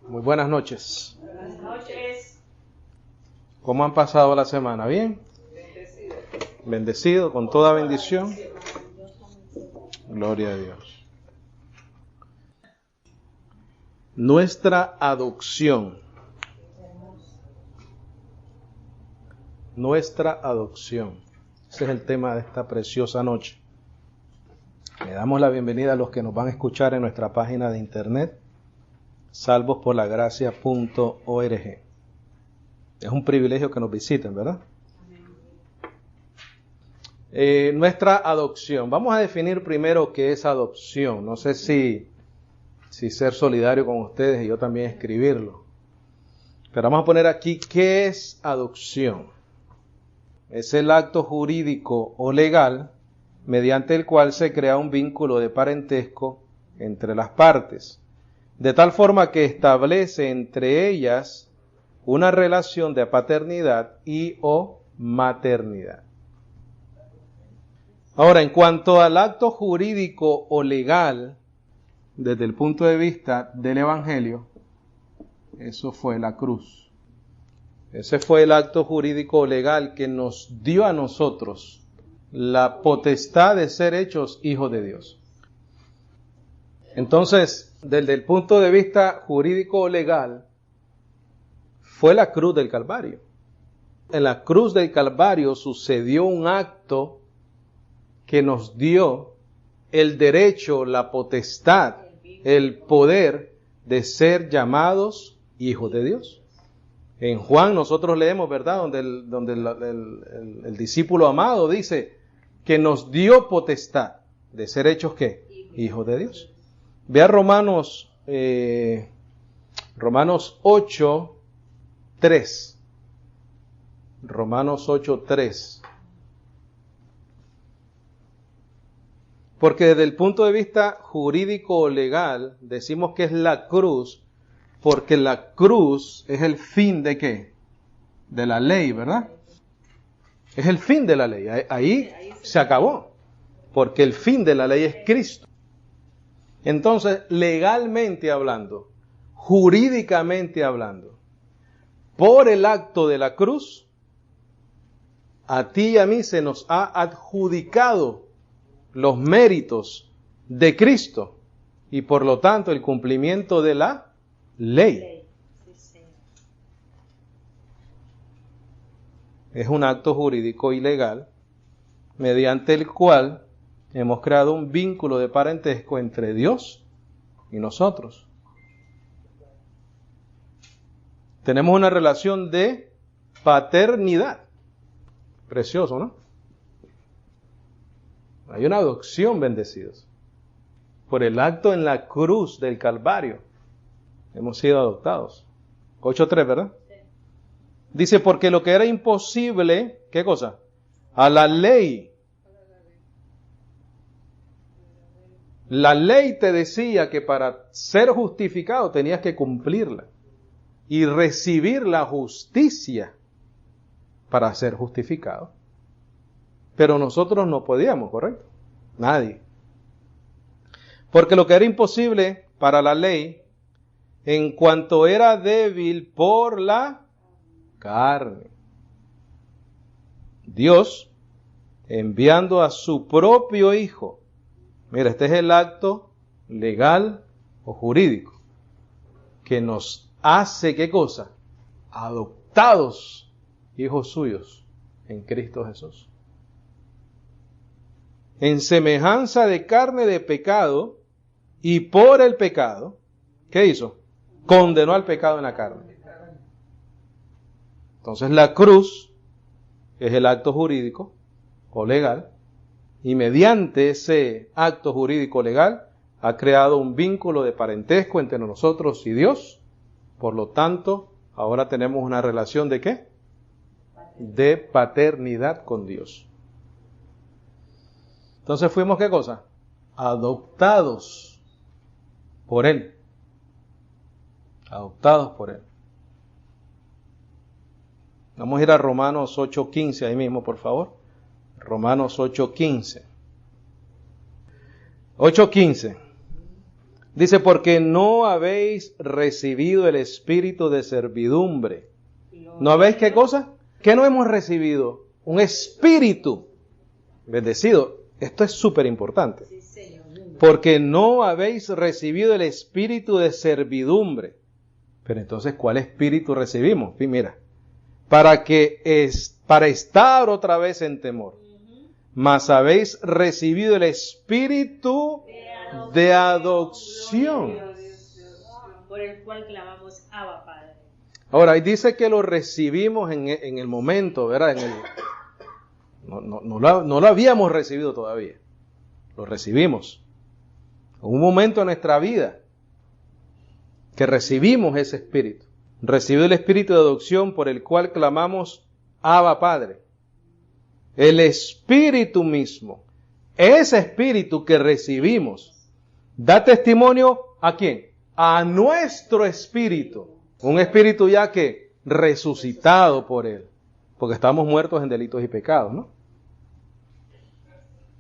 Muy buenas noches. Buenas noches. ¿Cómo han pasado la semana? ¿Bien? Bendecido. Bendecido, con toda bendición. Gloria a Dios. Nuestra adopción. Nuestra adopción. Ese es el tema de esta preciosa noche. Le damos la bienvenida a los que nos van a escuchar en nuestra página de internet, salvosporlagracia.org. Es un privilegio que nos visiten, ¿verdad? Nuestra adopción. Vamos a definir primero qué es adopción. No sé si ser solidario con ustedes y yo también escribirlo. Pero vamos a poner aquí qué es adopción. Es el acto jurídico o legal mediante el cual se crea un vínculo de parentesco entre las partes, de tal forma que establece entre ellas una relación de paternidad y o maternidad. Ahora, en cuanto al acto jurídico o legal, desde el punto de vista del Evangelio, eso fue la cruz. Ese fue el acto jurídico o legal que nos dio a nosotros la potestad de ser hechos hijos de Dios. Entonces, desde el punto de vista jurídico o legal, fue la cruz del Calvario. En la cruz del Calvario sucedió un acto que nos dio el derecho, la potestad, el poder de ser llamados hijos de Dios. En Juan nosotros leemos, ¿verdad? Donde el discípulo amado dice que nos dio potestad de ser hechos ¿qué? Hijos de Dios. Vea Romanos 8:3. Romanos 8:3. Porque desde el punto de vista jurídico o legal decimos que es la cruz, porque la cruz es el fin de ¿qué? De la ley, ¿verdad? Es el fin de la ley. Ahí se acabó. Porque el fin de la ley es Cristo. Entonces, legalmente hablando, jurídicamente hablando, por el acto de la cruz, a ti y a mí se nos ha adjudicado los méritos de Cristo y por lo tanto el cumplimiento de la ley. Es un acto jurídico y legal mediante el cual hemos creado un vínculo de parentesco entre Dios y nosotros. Tenemos una relación de paternidad. Precioso, ¿no? Hay una adopción, bendecidos. Por el acto en la cruz del Calvario hemos sido adoptados. 8:3, ¿verdad? Sí. Dice, porque lo que era imposible, ¿qué cosa? A la ley. La ley te decía que para ser justificado tenías que cumplirla y recibir la justicia para ser justificado. Pero nosotros no podíamos, ¿correcto? Nadie. Porque lo que era imposible para la ley, en cuanto era débil por la carne, Dios, enviando a su propio Hijo. Mira, este es el acto legal o jurídico que nos hace, ¿qué cosa? Adoptados hijos suyos en Cristo Jesús. En semejanza de carne de pecado, y por el pecado, ¿qué hizo? Condenó al pecado en la carne. Entonces la cruz es el acto jurídico o legal, y mediante ese acto jurídico legal ha creado un vínculo de parentesco entre nosotros y Dios. Por lo tanto, ahora tenemos una relación ¿de qué? De paternidad con Dios. Entonces fuimos ¿qué cosa? Adoptados por Él. Adoptados por Él. Vamos a ir a Romanos 8:15 ahí mismo, por favor. Romanos 8:15. 8:15. Dice, porque no habéis recibido el espíritu de servidumbre. ¿No habéis qué cosa? ¿Qué no hemos recibido? Un espíritu bendecido. Esto es súper importante. Porque no habéis recibido el espíritu de servidumbre. Pero entonces, ¿cuál espíritu recibimos? Mira, para estar otra vez en temor. Mas habéis recibido el espíritu de adopción, por el cual clamamos Abba, Padre. Ahora, ahí dice que lo recibimos en el momento, ¿verdad? No lo habíamos recibido todavía. Lo recibimos. En un momento en nuestra vida que recibimos ese espíritu. Recibió el espíritu de adopción por el cual clamamos Abba, Padre. El espíritu mismo, ese espíritu que recibimos, da testimonio ¿a quién? A nuestro espíritu. Un espíritu ya que resucitado por Él. Porque estamos muertos en delitos y pecados, ¿no?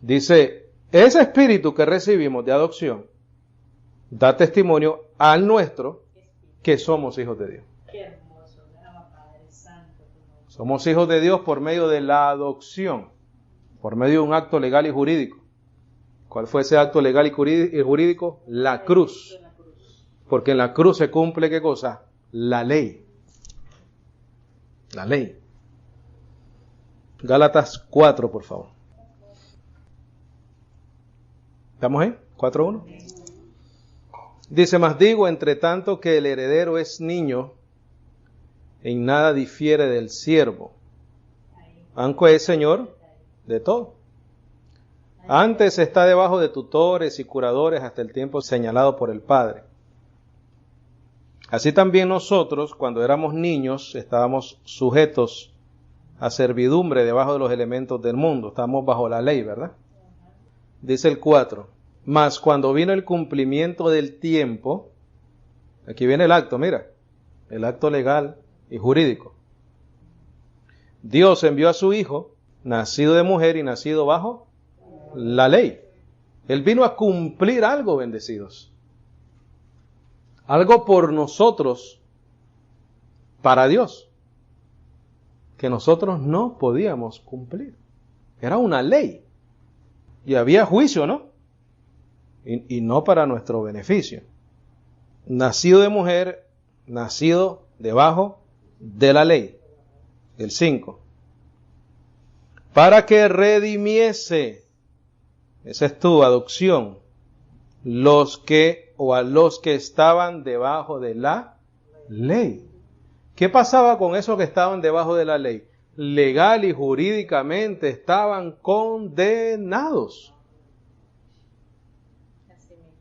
Dice, ese espíritu que recibimos de adopción, da testimonio al nuestro que somos hijos de Dios. Qué hermoso, Abba, Padre Santo. Somos hijos de Dios por medio de la adopción. Por medio de un acto legal y jurídico. ¿Cuál fue ese acto legal y jurídico? La cruz. Porque en la cruz se cumple, ¿qué cosa? La ley. La ley. Gálatas 4, por favor. ¿Estamos ahí? 4:1. Dice, mas digo, entre tanto que el heredero es niño, en nada difiere del siervo, aunque es señor de todo. Antes está debajo de tutores y curadores hasta el tiempo señalado por el Padre. Así también nosotros, cuando éramos niños, estábamos sujetos a servidumbre debajo de los elementos del mundo. Estábamos bajo la ley, ¿verdad? Dice el 4. Mas cuando vino el cumplimiento del tiempo, aquí viene el acto, mira, el acto legal y jurídico. Dios envió a su Hijo, nacido de mujer y nacido bajo la ley. Él vino a cumplir algo, bendecidos. Algo por nosotros, para Dios, que nosotros no podíamos cumplir. Era una ley. Y había juicio, ¿no? Y no para nuestro beneficio. Nacido de mujer, nacido debajo de la ley. El 5. Para que redimiese, esa es tu adopción, a los que estaban debajo de la ley. ¿Qué pasaba con esos que estaban debajo de la ley? Legal y jurídicamente estaban condenados.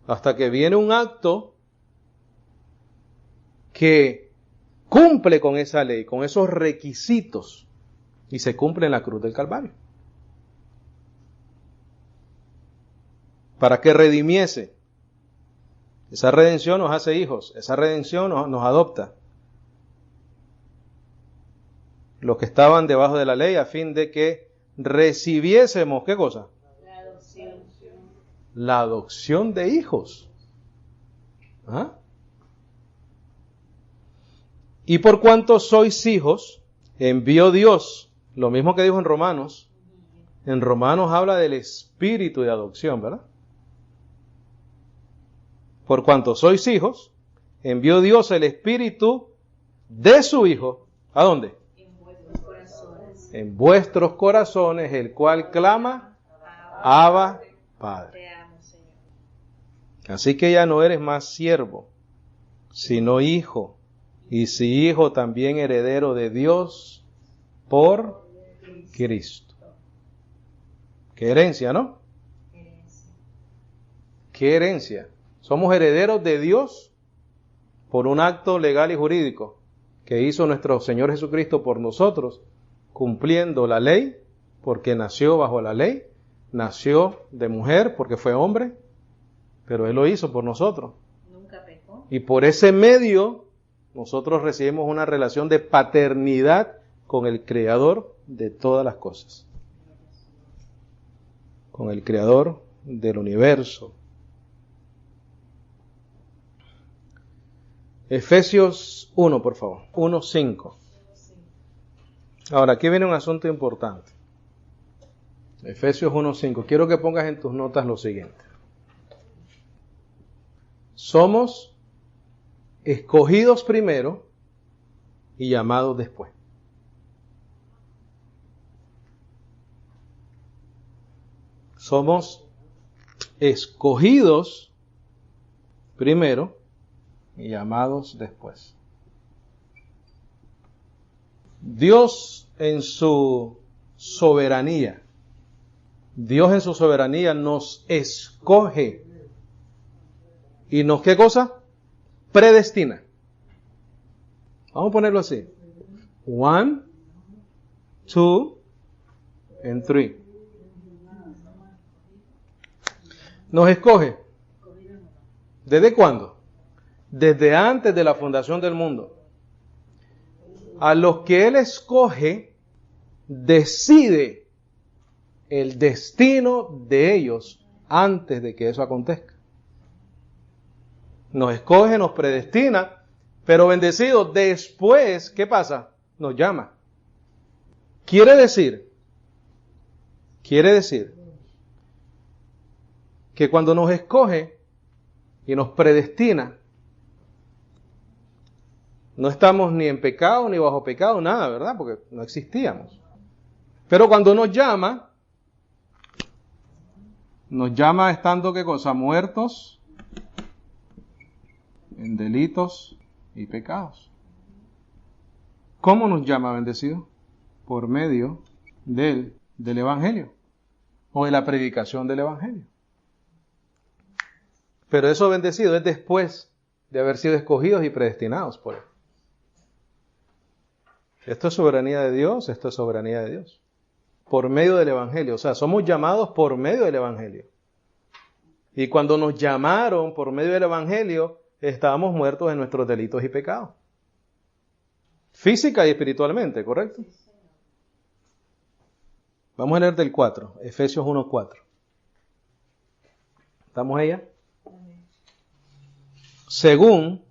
Hasta que viene un acto que cumple con esa ley, con esos requisitos, y se cumple en la cruz del Calvario. Para que redimiese. Esa redención nos hace hijos, esa redención nos adopta. Los que estaban debajo de la ley, a fin de que recibiésemos, ¿qué cosa? La adopción. La adopción de hijos. ¿Ah? Y por cuanto sois hijos, envió Dios, lo mismo que dijo en Romanos. En Romanos habla del espíritu de adopción, ¿verdad? Por cuanto sois hijos, envió Dios el espíritu de su Hijo. ¿A dónde? En vuestros corazones. En vuestros corazones, el cual clama, Abba, Padre. Te amo, Señor. Así que ya no eres más siervo, sino hijo. Y si hijo, también heredero de Dios por Cristo. Qué herencia, ¿no? Qué herencia. Somos herederos de Dios por un acto legal y jurídico que hizo nuestro Señor Jesucristo por nosotros, cumpliendo la ley, porque nació bajo la ley, nació de mujer porque fue hombre, pero Él lo hizo por nosotros. Nunca pecó. Y por ese medio nosotros recibimos una relación de paternidad con el Creador de todas las cosas. Con el Creador del universo. Efesios 1, por favor. 1:5. Ahora, aquí viene un asunto importante. Efesios 1:5. Quiero que pongas en tus notas lo siguiente. Somos escogidos primero y llamados después. Somos escogidos primero y llamados después. Dios en su soberanía nos escoge y nos, ¿qué cosa? Predestina. Vamos a ponerlo así. 1, 2, and 3. Nos escoge. ¿Desde cuándo? Desde antes de la fundación del mundo. A los que Él escoge, decide el destino de ellos antes de que eso acontezca. Nos escoge, nos predestina, pero bendecido, después, ¿qué pasa? Nos llama. Quiere decir que cuando nos escoge y nos predestina, no estamos ni en pecado, ni bajo pecado, nada, ¿verdad? Porque no existíamos. Pero cuando nos llama estando, ¿qué cosa? Muertos en delitos y pecados. ¿Cómo nos llama, bendecido? Por medio del Evangelio o de la predicación del Evangelio. Pero eso, bendecido, es después de haber sido escogidos y predestinados por Él. Esto es soberanía de Dios, esto es soberanía de Dios. Por medio del Evangelio, o sea, somos llamados por medio del Evangelio. Y cuando nos llamaron por medio del Evangelio, estábamos muertos en nuestros delitos y pecados. Física y espiritualmente, ¿correcto? Vamos a leer del 4, Efesios 1:4. ¿Estamos allá? Según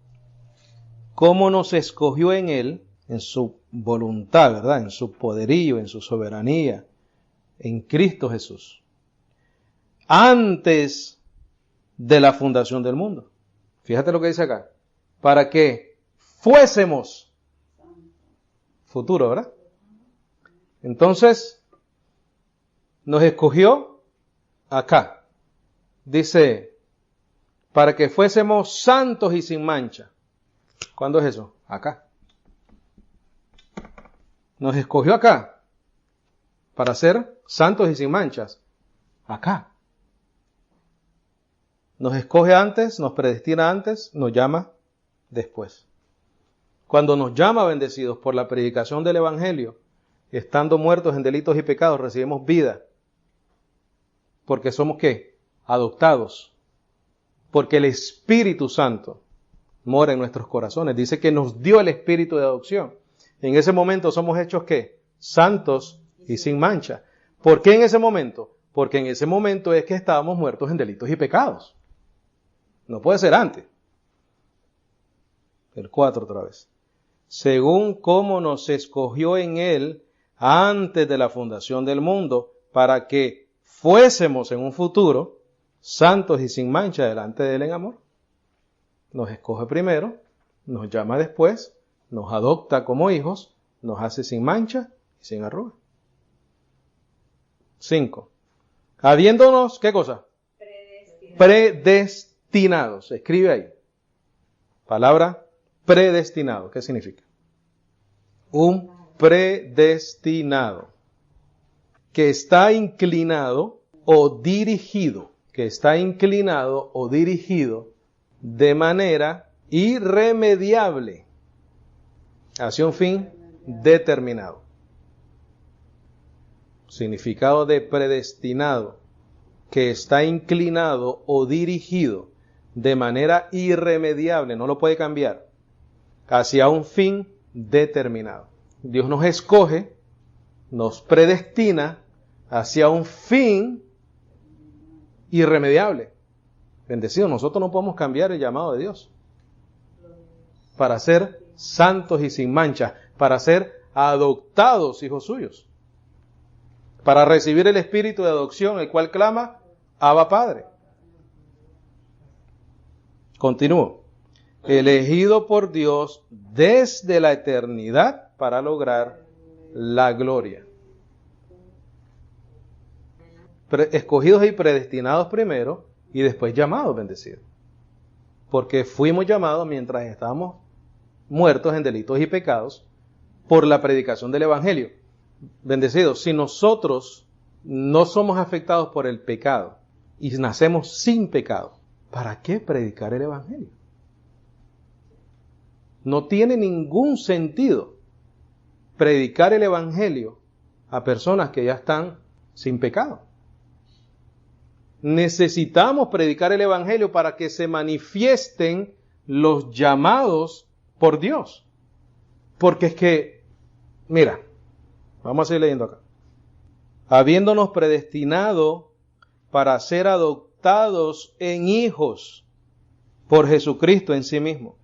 cómo nos escogió en Él, en su voluntad, ¿verdad? En su poderío, en su soberanía, en Cristo Jesús, antes de la fundación del mundo. Fíjate lo que dice acá. Para que fuésemos futuro, ¿verdad? Entonces, nos escogió acá. Dice, para que fuésemos santos y sin mancha. ¿Cuándo es eso? Acá. Nos escogió acá para ser santos y sin manchas. Acá. Nos escoge antes, nos predestina antes, nos llama después. Cuando nos llama, bendecidos, por la predicación del Evangelio, estando muertos en delitos y pecados, recibimos vida. Porque somos, ¿qué? Adoptados. Porque el Espíritu Santo mora en nuestros corazones. Dice que nos dio el Espíritu de adopción. En ese momento somos hechos, ¿qué? Santos y sin mancha. ¿Por qué en ese momento? Porque en ese momento es que estábamos muertos en delitos y pecados. No puede ser antes. El 4 otra vez. Según cómo nos escogió en Él antes de la fundación del mundo, para que fuésemos en un futuro santos y sin mancha delante de Él en amor. Nos escoge primero, nos llama después, nos adopta como hijos, nos hace sin mancha y sin arruga. 5. Habiéndonos, ¿qué cosa? Predestinados. Escribe ahí. Palabra predestinado. ¿Qué significa? Un predestinado que está inclinado o dirigido. Que está inclinado o dirigido de manera irremediable hacia un fin determinado. Significado de predestinado, que está inclinado o dirigido de manera irremediable, no lo puede cambiar, hacia un fin determinado. Dios nos escoge, nos predestina hacia un fin irremediable. Bendecido, nosotros no podemos cambiar el llamado de Dios. para ser santos y sin mancha, para ser adoptados hijos suyos, para recibir el espíritu de adopción, el cual clama, Abba Padre. Continúo. Elegido por Dios desde la eternidad para lograr la gloria. Escogidos y predestinados primero y después llamados, bendecidos. Porque fuimos llamados mientras estábamos muertos en delitos y pecados por la predicación del Evangelio. Bendecidos, si nosotros no somos afectados por el pecado y nacemos sin pecado, ¿para qué predicar el Evangelio? No tiene ningún sentido predicar el Evangelio a personas que ya están sin pecado. Necesitamos predicar el Evangelio para que se manifiesten los llamados por Dios. Porque es que, mira, vamos a seguir leyendo acá. Habiéndonos predestinado para ser adoptados en hijos por Jesucristo en sí mismo.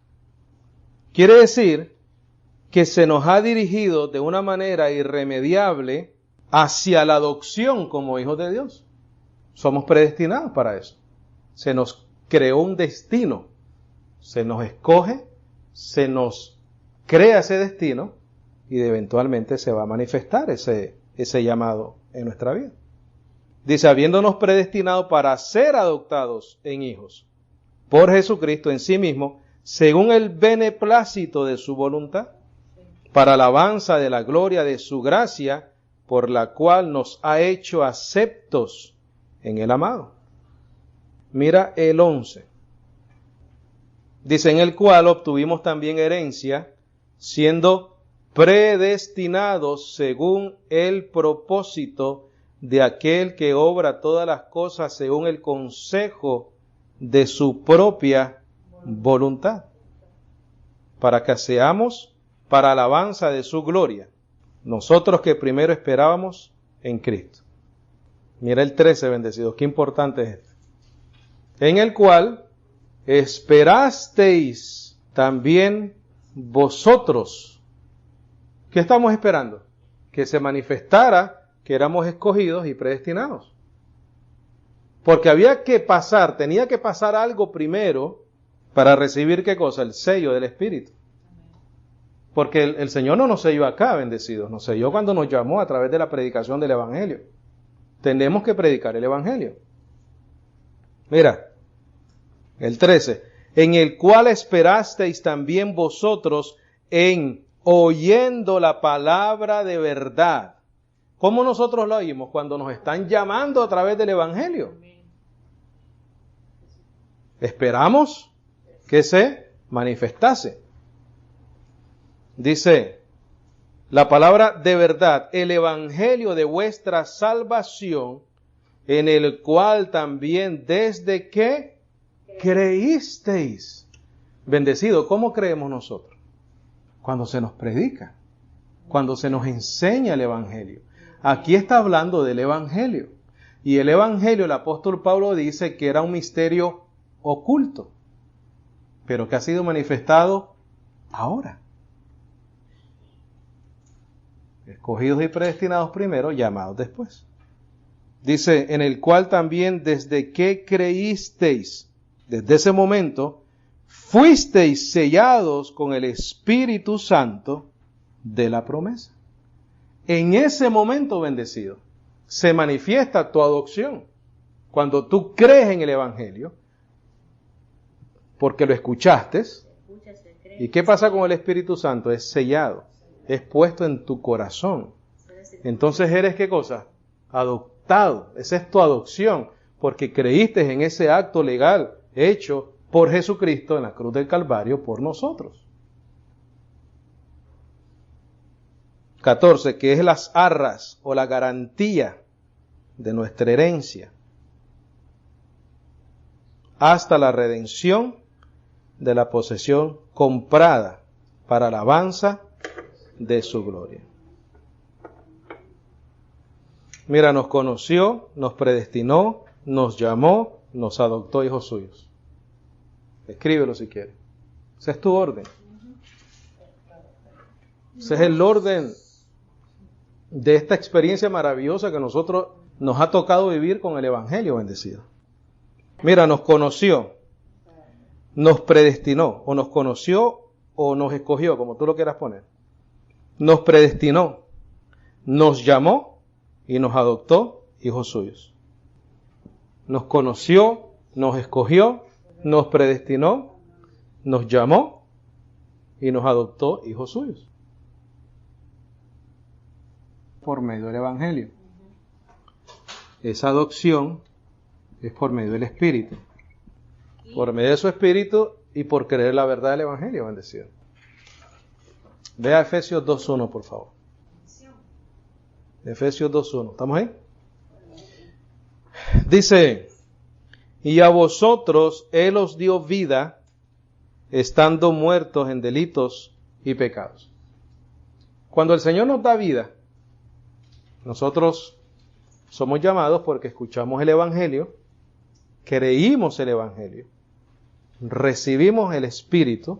Quiere decir que se nos ha dirigido de una manera irremediable hacia la adopción como hijos de Dios. Somos predestinados para eso. Se nos creó un destino. Se nos escoge, se nos crea ese destino y eventualmente se va a manifestar ese llamado en nuestra vida. Dice, habiéndonos predestinado para ser adoptados en hijos por Jesucristo en sí mismo, según el beneplácito de su voluntad, para alabanza de la gloria de su gracia, por la cual nos ha hecho aceptos en el amado. Mira el 11. Dice, en el cual obtuvimos también herencia, siendo predestinados según el propósito de aquel que obra todas las cosas según el consejo de su propia voluntad, para que seamos para alabanza de su gloria, nosotros que primero esperábamos en Cristo. Mira el 13, bendecidos, qué importante es esto. En el cual esperasteis también vosotros. ¿Qué estamos esperando? Que se manifestara que éramos escogidos y predestinados. Porque tenía que pasar algo primero para recibir, ¿qué cosa? El sello del Espíritu. Porque el Señor no nos selló acá, bendecidos, nos selló cuando nos llamó a través de la predicación del Evangelio. Tenemos que predicar el Evangelio. Mira, el 13, en el cual esperasteis también vosotros en oyendo la palabra de verdad. ¿Cómo nosotros lo oímos? Cuando nos están llamando a través del Evangelio. Esperamos que se manifestase. Dice la palabra de verdad, el Evangelio de vuestra salvación, en el cual también desde que creísteis. Bendecido, ¿cómo creemos nosotros? Cuando se nos predica, cuando se nos enseña el Evangelio. Aquí está hablando del Evangelio. Y el Evangelio, el apóstol Pablo dice que era un misterio oculto, pero que ha sido manifestado ahora. Escogidos y predestinados primero, llamados después. Dice, en el cual también desde que creísteis, desde ese momento, fuisteis sellados con el Espíritu Santo de la promesa. En ese momento, bendecido, se manifiesta tu adopción. Cuando tú crees en el Evangelio, porque lo escuchaste, ¿y qué pasa con el Espíritu Santo? Es sellado, es puesto en tu corazón. Entonces eres, ¿qué cosa? Adoptado. Esa es tu adopción, porque creíste en ese acto legal hecho por Jesucristo en la cruz del Calvario por nosotros. 14, que es las arras o la garantía de nuestra herencia hasta la redención de la posesión comprada para alabanza de su gloria. Mira, nos conoció, nos predestinó, nos llamó, nos adoptó hijos suyos. Escríbelo si quieres. Ese es tu orden. Ese es el orden de esta experiencia maravillosa que nosotros nos ha tocado vivir con el Evangelio bendecido. Mira, nos conoció, nos predestinó, o nos conoció o nos escogió, como tú lo quieras poner. Nos predestinó, nos llamó y nos adoptó hijos suyos. Nos conoció, nos escogió, nos predestinó, nos llamó y nos adoptó hijos suyos. Por medio del Evangelio. Esa adopción es por medio del Espíritu. Por medio de su Espíritu y por creer la verdad del Evangelio, bendecido. Vea Efesios 2.1, por favor. Efesios 2.1. ¿Estamos ahí? Dice, y a vosotros Él os dio vida, estando muertos en delitos y pecados. Cuando el Señor nos da vida, nosotros somos llamados porque escuchamos el Evangelio, creímos el Evangelio, recibimos el Espíritu,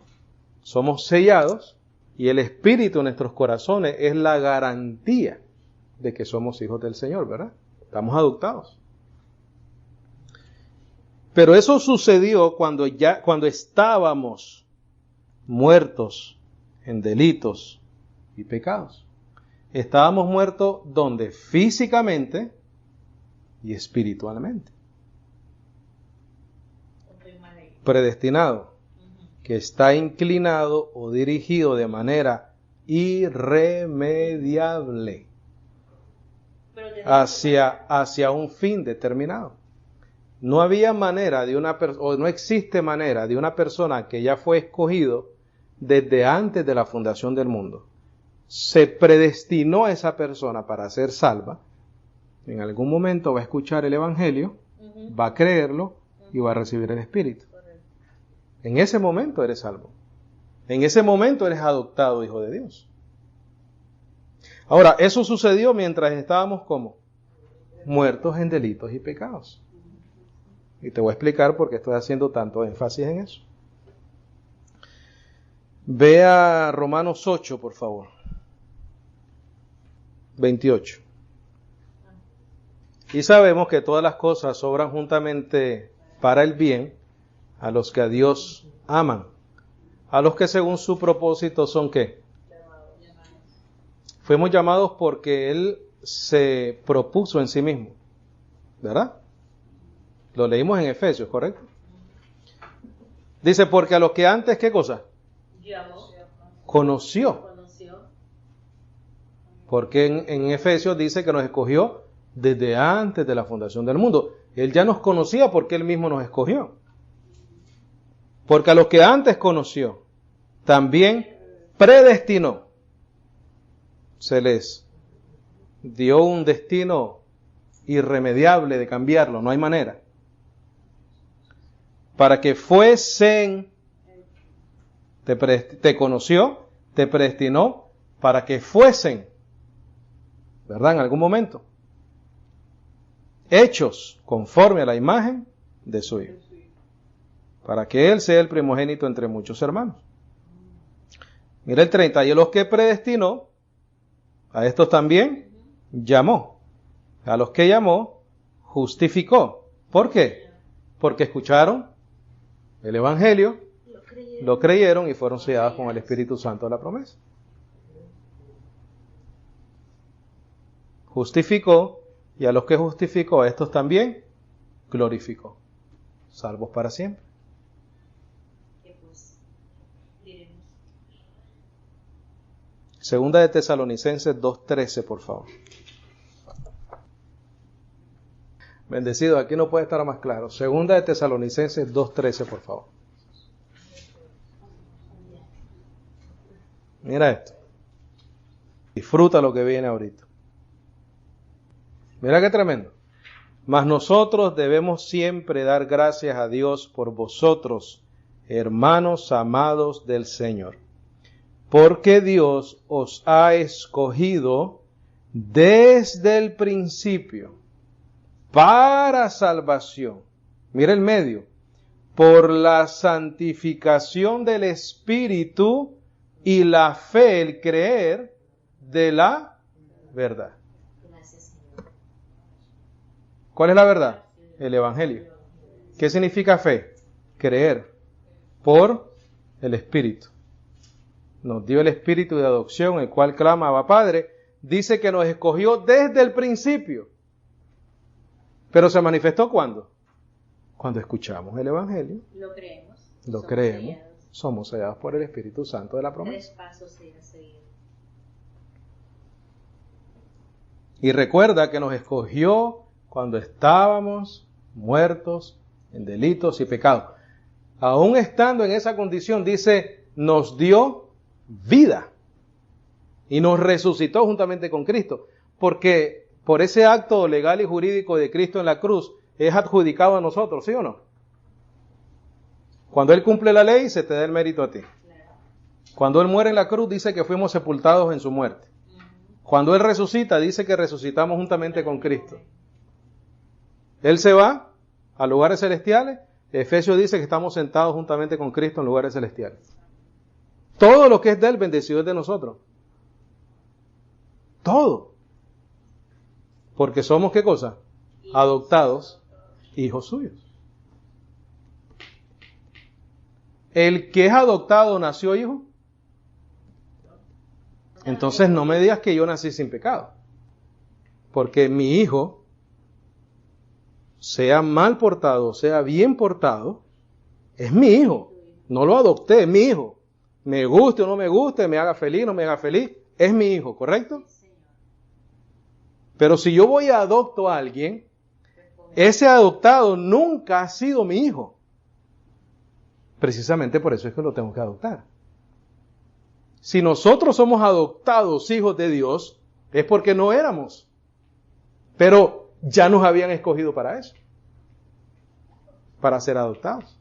somos sellados y el Espíritu en nuestros corazones es la garantía de que somos hijos del Señor, ¿verdad? Estamos adoptados. Pero eso sucedió cuando estábamos muertos en delitos y pecados. Estábamos muertos ¿dónde? Físicamente y espiritualmente. Predestinado, que está inclinado o dirigido de manera irremediable hacia un fin determinado. No había manera de no existe manera de una persona que ya fue escogido desde antes de la fundación del mundo. Se predestinó a esa persona para ser salva. En algún momento va a escuchar el Evangelio, va a creerlo y va a recibir el Espíritu. En ese momento eres salvo. En ese momento eres adoptado hijo de Dios. Ahora, eso sucedió mientras estábamos como muertos en delitos y pecados. Y te voy a explicar por qué estoy haciendo tanto énfasis en eso. Ve a Romanos 8, por favor. 28. Y sabemos que todas las cosas obran juntamente para el bien a los que a Dios aman, a los que según su propósito son ¿qué? Fuimos llamados porque Él se propuso en sí mismo, ¿verdad? Lo leímos en Efesios, ¿correcto? Dice, porque a los que antes, ¿qué cosa? Conoció. Porque en Efesios dice que nos escogió desde antes de la fundación del mundo. Él ya nos conocía porque Él mismo nos escogió. Porque a los que antes conoció, también predestinó. Se les dio un destino irremediable de cambiarlo, no hay manera. Para que fuesen, te conoció, te predestinó, para que fuesen, ¿verdad? En algún momento, hechos conforme a la imagen de su Hijo, para que Él sea el primogénito entre muchos hermanos. Mira el 30, y a los que predestinó, a estos también llamó. A los que llamó, justificó. ¿Por qué? Porque escucharon el Evangelio, lo creyeron y fueron sellados con el Espíritu Santo de la promesa. Justificó, y a los que justificó, a estos también glorificó. Salvos para siempre. Segunda de Tesalonicenses 2:13, por favor. Bendecido, aquí no puede estar más claro. Segunda de Tesalonicenses 2:13, por favor. Mira esto. Disfruta lo que viene ahorita. Mira qué tremendo. Mas nosotros debemos siempre dar gracias a Dios por vosotros, hermanos amados del Señor. Porque Dios os ha escogido desde el principio para salvación. Mira el medio. Por la santificación del Espíritu y la fe, el creer de la verdad. ¿Cuál es la verdad? El Evangelio. ¿Qué significa fe? Creer por el Espíritu. Nos dio el Espíritu de adopción, el cual clama Abba Padre. Dice que nos escogió desde el principio. Pero se manifestó ¿cuándo? Cuando escuchamos el Evangelio. Lo creemos. Lo creemos. Somos sellados por el Espíritu Santo de la promesa. 3 pasos a seguir. Y recuerda que nos escogió cuando estábamos muertos en delitos y pecados. Aún estando en esa condición, dice, nos dio vida y nos resucitó juntamente con Cristo. Porque por ese acto legal y jurídico de Cristo en la cruz es adjudicado a nosotros, ¿sí o no? Cuando Él cumple la ley, se te da el mérito a ti. Cuando Él muere en la cruz, dice que fuimos sepultados en su muerte. Cuando Él resucita, dice que resucitamos juntamente con Cristo. Él se va a lugares celestiales. Efesios dice que estamos sentados juntamente con Cristo en lugares celestiales. Todo lo que es de Él, bendecido es de nosotros. Todo. Porque somos, ¿qué cosa? Adoptados, hijos suyos. El que es adoptado nació hijo. Entonces no me digas que yo nací sin pecado. Porque mi hijo, sea mal portado, sea bien portado, es mi hijo. No lo adopté, es mi hijo. Me guste o no me guste, me haga feliz o no me haga feliz, es mi hijo, ¿correcto? Pero si yo voy a adopto a alguien, ese adoptado nunca ha sido mi hijo. Precisamente por eso es que lo tengo que adoptar. Si nosotros somos adoptados hijos de Dios, es porque no éramos. Pero ya nos habían escogido para eso. Para ser adoptados.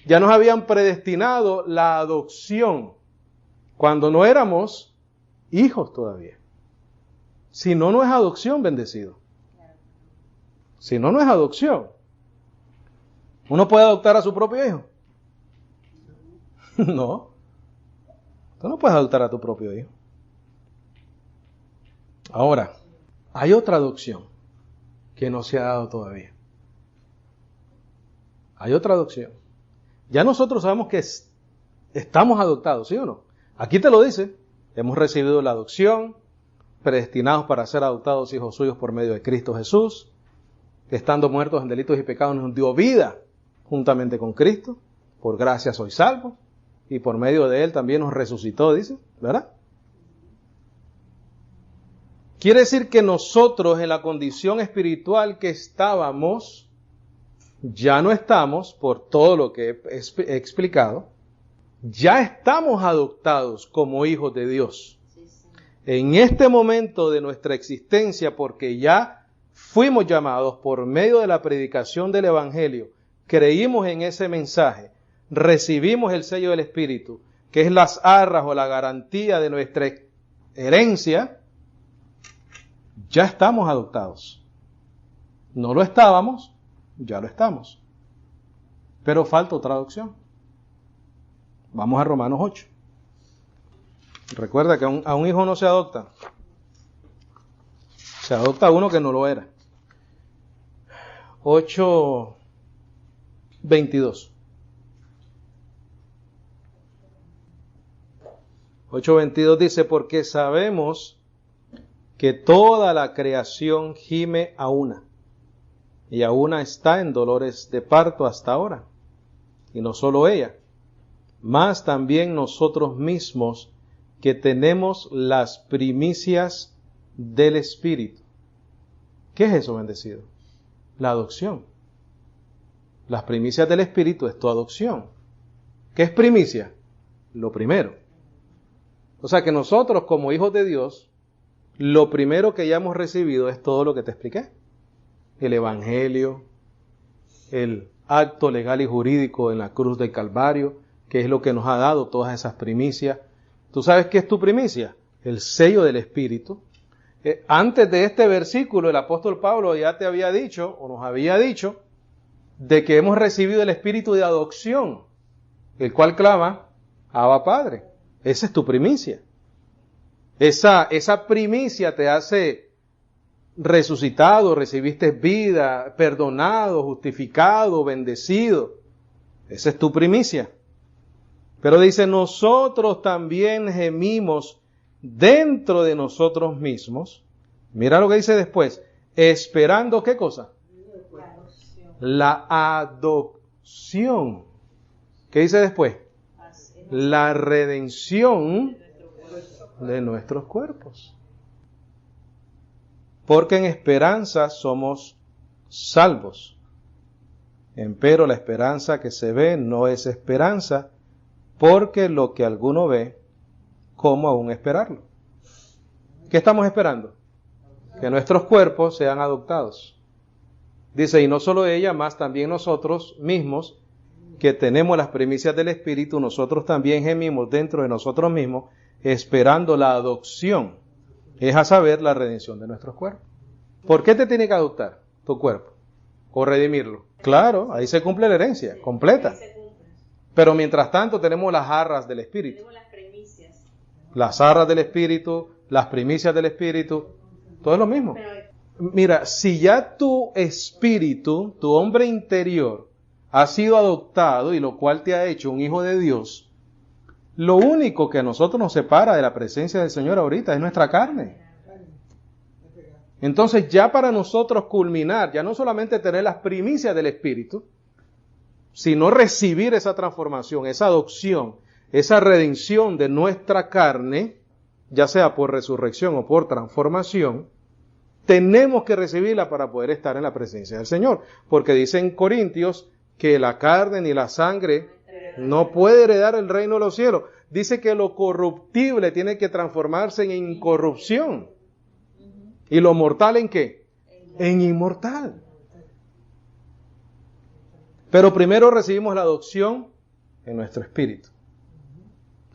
Ya nos habían predestinado la adopción cuando no éramos hijos todavía. Si no, no es adopción, bendecido. Si no, no es adopción. ¿Uno puede adoptar a su propio hijo? No. Tú no puedes adoptar a tu propio hijo. Ahora, hay otra adopción que no se ha dado todavía. Hay otra adopción. Ya nosotros sabemos que estamos adoptados, ¿sí o no? Aquí te lo dice. Hemos recibido la adopción, predestinados para ser adoptados hijos suyos por medio de Cristo Jesús, que estando muertos en delitos y pecados nos dio vida juntamente con Cristo. Por gracia soy salvo. Y por medio de Él también nos resucitó, dice, ¿verdad? Quiere decir que nosotros en la condición espiritual que estábamos, ya no estamos, por todo lo que he explicado, ya estamos adoptados como hijos de Dios. En este momento de nuestra existencia, porque ya fuimos llamados por medio de la predicación del Evangelio, creímos en ese mensaje, recibimos el sello del Espíritu, que es las arras o la garantía de nuestra herencia, ya estamos adoptados. No lo estábamos, ya lo estamos. Pero falta otra adopción. Vamos a Romanos 8. Recuerda que a un hijo no se adopta. Se adopta a uno que no lo era. 8:22. 8:22 dice, porque sabemos que toda la creación gime a una, y a una está en dolores de parto hasta ahora. Y no solo ella, mas también nosotros mismos, que tenemos las primicias del Espíritu. ¿Qué es eso, bendecido? La adopción. Las primicias del Espíritu es tu adopción. ¿Qué es primicia? Lo primero. O sea que nosotros como hijos de Dios, lo primero que ya hemos recibido es todo lo que te expliqué. El Evangelio, el acto legal y jurídico en la cruz del Calvario, que es lo que nos ha dado todas esas primicias. ¿Tú sabes qué es tu primicia? El sello del Espíritu. Antes de este versículo, el apóstol Pablo ya te había dicho, o nos había dicho, de que hemos recibido el Espíritu de adopción, el cual clama, Abba Padre. Esa es tu primicia. Esa primicia te hace resucitado, recibiste vida, perdonado, justificado, bendecido. Esa es tu primicia. Pero dice, nosotros también gemimos dentro de nosotros mismos. Mira lo que dice después. Esperando, ¿qué cosa? La adopción. ¿Qué dice después? La redención de nuestros cuerpos. Porque en esperanza somos salvos. Empero la esperanza que se ve no es esperanza, porque lo que alguno ve, ¿cómo aún esperarlo? ¿Qué estamos esperando? Que nuestros cuerpos sean adoptados. Dice, y no solo ella, más también nosotros mismos, que tenemos las primicias del Espíritu, nosotros también gemimos dentro de nosotros mismos, esperando la adopción, es a saber, la redención de nuestros cuerpos. ¿Por qué te tiene que adoptar tu cuerpo? O redimirlo. Claro, ahí se cumple la herencia, completa. Pero mientras tanto tenemos las arras del Espíritu. Tenemos las primicias. Las arras del Espíritu, las primicias del Espíritu, todo es lo mismo. Mira, si ya tu espíritu, tu hombre interior, ha sido adoptado y lo cual te ha hecho un hijo de Dios, lo único que a nosotros nos separa de la presencia del Señor ahorita es nuestra carne. Entonces ya para nosotros culminar, ya no solamente tener las primicias del Espíritu, sino recibir esa transformación, esa adopción, esa redención de nuestra carne, ya sea por resurrección o por transformación, tenemos que recibirla para poder estar en la presencia del Señor. Porque dice en Corintios que la carne ni la sangre no puede heredar el reino de los cielos. Dice que lo corruptible tiene que transformarse en incorrupción. ¿Y lo mortal en qué? En inmortal. Pero primero recibimos la adopción en nuestro espíritu.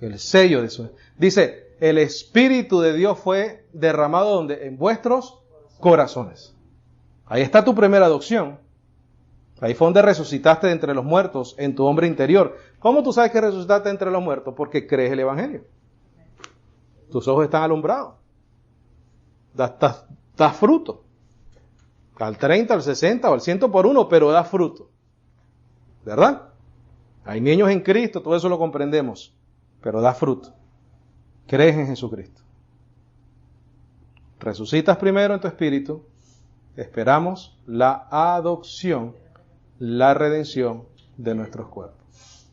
El sello de eso. Dice, el Espíritu de Dios fue derramado ¿dónde? En vuestros corazones. Ahí está tu primera adopción. Ahí fue donde resucitaste de entre los muertos en tu hombre interior. ¿Cómo tú sabes que resucitaste entre los muertos? Porque crees el Evangelio. Tus ojos están alumbrados. Das fruto. Al 30, al 60 o al 100 por uno, pero da fruto. ¿Verdad? Hay niños en Cristo, todo eso lo comprendemos. Pero da fruto. Crees en Jesucristo. Resucitas primero en tu espíritu. Esperamos la adopción, la redención de nuestros cuerpos.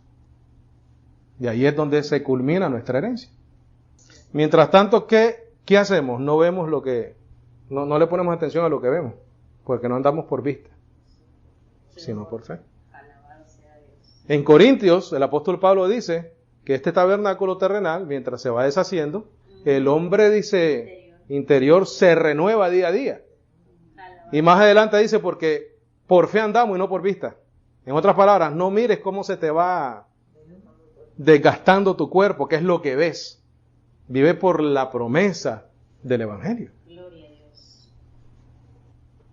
Y ahí es donde se culmina nuestra herencia. Mientras tanto, ¿qué hacemos? No vemos lo que... No le ponemos atención a lo que vemos, porque no andamos por vista, sino por fe. En Corintios, el apóstol Pablo dice que este tabernáculo terrenal, mientras se va deshaciendo, el hombre, dice, interior se renueva día a día. Y más adelante dice, porque por fe andamos y no por vista. En otras palabras, no mires cómo se te va desgastando tu cuerpo, que es lo que ves. Vive por la promesa del Evangelio.